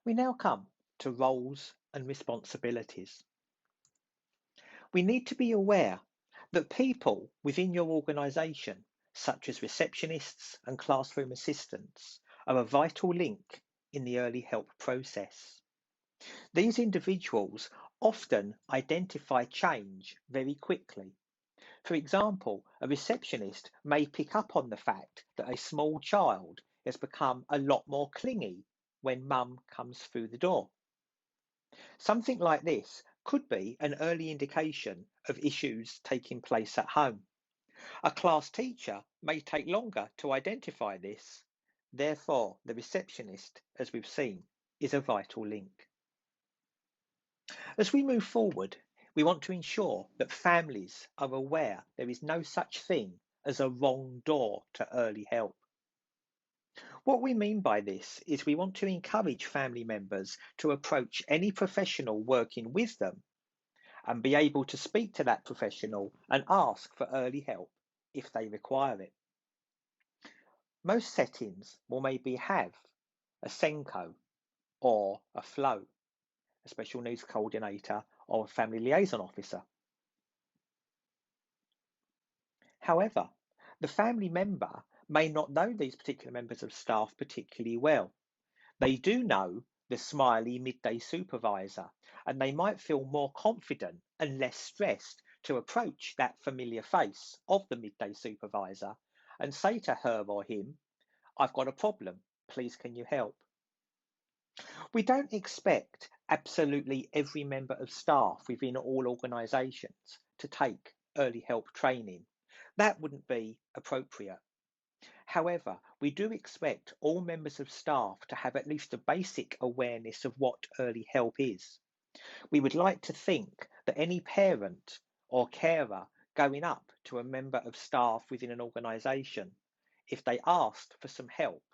We now come to roles and responsibilities. We need to be aware that people within your organisation, such as receptionists and classroom assistants, are a vital link in the early help process. These individuals often identify change very quickly. For example, a receptionist may pick up on the fact that a small child has become a lot more clingy when mum comes through the door. Something like this could be an early indication of issues taking place at home. A class teacher may take longer to identify this. Therefore, the receptionist, as we've seen, is a vital link. As we move forward, we want to ensure that families are aware there is no such thing as a wrong door to early help. What we mean by this is we want to encourage family members to approach any professional working with them and be able to speak to that professional and ask for early help if they require it. Most settings will maybe have a SENCO or a FLO, a special needs coordinator or a family liaison officer. However, the family member may not know these particular members of staff particularly well. They do know the smiley midday supervisor, and they might feel more confident and less stressed to approach that familiar face of the midday supervisor and say to her or him, "I've got a problem, please can you help?" We don't expect absolutely every member of staff within all organisations to take early help training. That wouldn't be appropriate. However, we do expect all members of staff to have at least a basic awareness of what early help is. We would like to think that any parent or carer going up to a member of staff within an organisation, if they asked for some help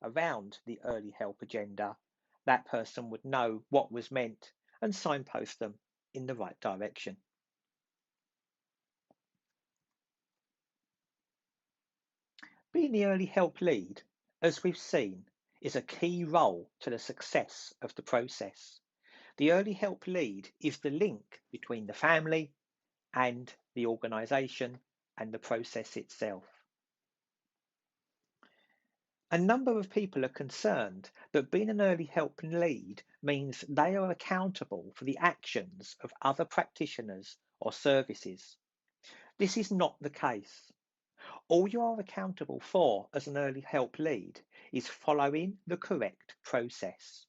around the early help agenda, that person would know what was meant and signpost them in the right direction. Being the early help lead, as we've seen, is a key role to the success of the process. The early help lead is the link between the family and the organisation and the process itself. A number of people are concerned that being an early help lead means they are accountable for the actions of other practitioners or services. This is not the case. All you are accountable for as an early help lead is following the correct process.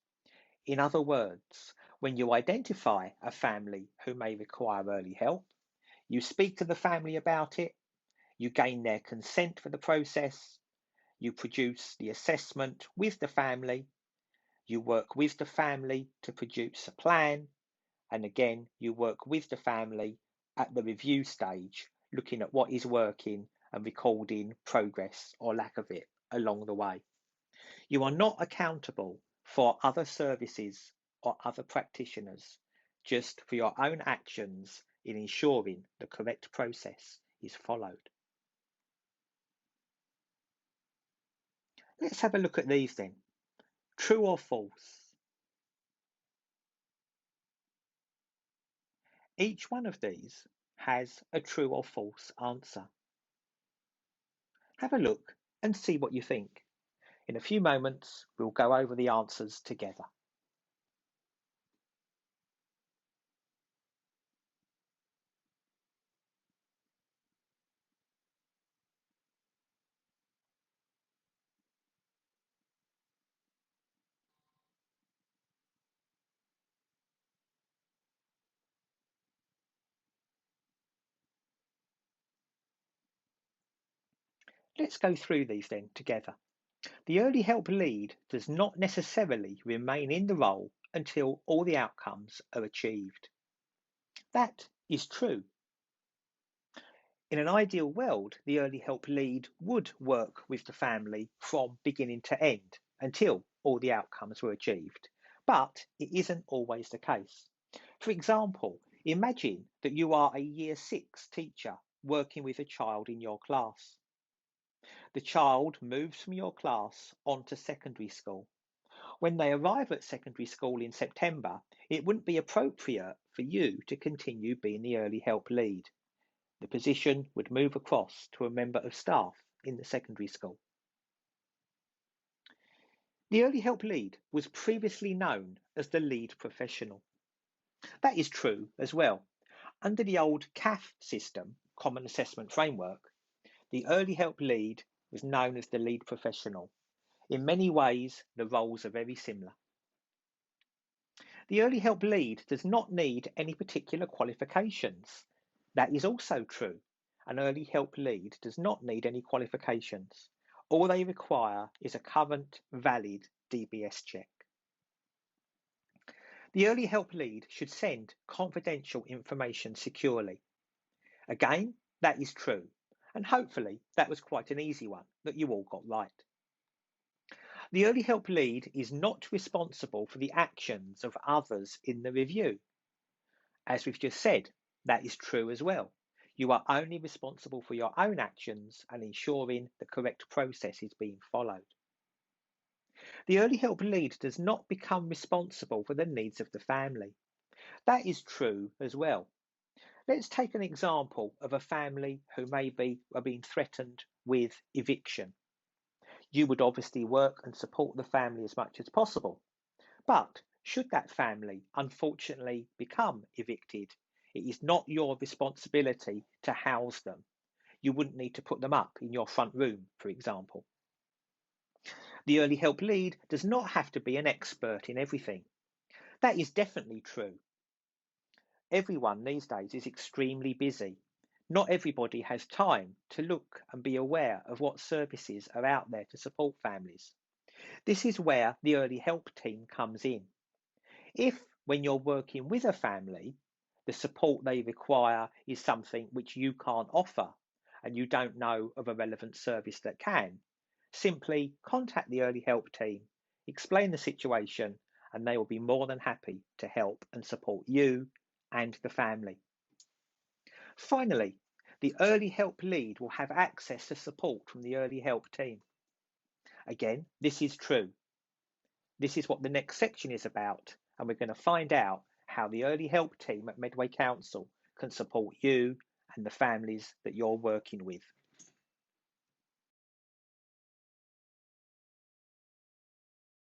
In other words, when you identify a family who may require early help, you speak to the family about it, you gain their consent for the process, you produce the assessment with the family, you work with the family to produce a plan, and again, you work with the family at the review stage, looking at what is working and recording progress or lack of it along the way. You are not accountable for other services or other practitioners, just for your own actions in ensuring the correct process is followed. Let's have a look at these then. True or false? Each one of these has a true or false answer. Have a look and see what you think. In a few moments, we'll go over the answers together. Let's go through these then together. The early help lead does not necessarily remain in the role until all the outcomes are achieved. That is true. In an ideal world, the early help lead would work with the family from beginning to end until all the outcomes were achieved. But it isn't always the case. For example, imagine that you are a year 6 teacher working with a child in your class. The child moves from your class onto secondary school. When they arrive at secondary school in September, it wouldn't be appropriate for you to continue being the early help lead. The position would move across to a member of staff in the secondary school. The early help lead was previously known as the lead professional. That is true as well. Under the old CAF system, Common Assessment Framework, the early help lead was known as the lead professional. In many ways, the roles are very similar. The early help lead does not need any particular qualifications. That is also true. An early help lead does not need any qualifications. All they require is a current, valid DBS check. The early help lead should send confidential information securely. Again, that is true, and hopefully that was quite an easy one that you all got right. The early help lead is not responsible for the actions of others in the review. As we've just said, that is true as well. You are only responsible for your own actions and ensuring the correct process is being followed. The early help lead does not become responsible for the needs of the family. That is true as well. Let's take an example of a family who maybe are being threatened with eviction. You would obviously work and support the family as much as possible. But should that family unfortunately become evicted, it is not your responsibility to house them. You wouldn't need to put them up in your front room, for example. The early help lead does not have to be an expert in everything. That is definitely true. Everyone these days is extremely busy. Not everybody has time to look and be aware of what services are out there to support families. This is where the early help team comes in. If, when you're working with a family, the support they require is something which you can't offer and you don't know of a relevant service that can, simply contact the early help team, explain the situation, and they will be more than happy to help and support you and the family. Finally, the early help lead will have access to support from the early help team. Again, this is true. This is what the next section is about, and we're going to find out how the early help team at Medway Council can support you and the families that you're working with.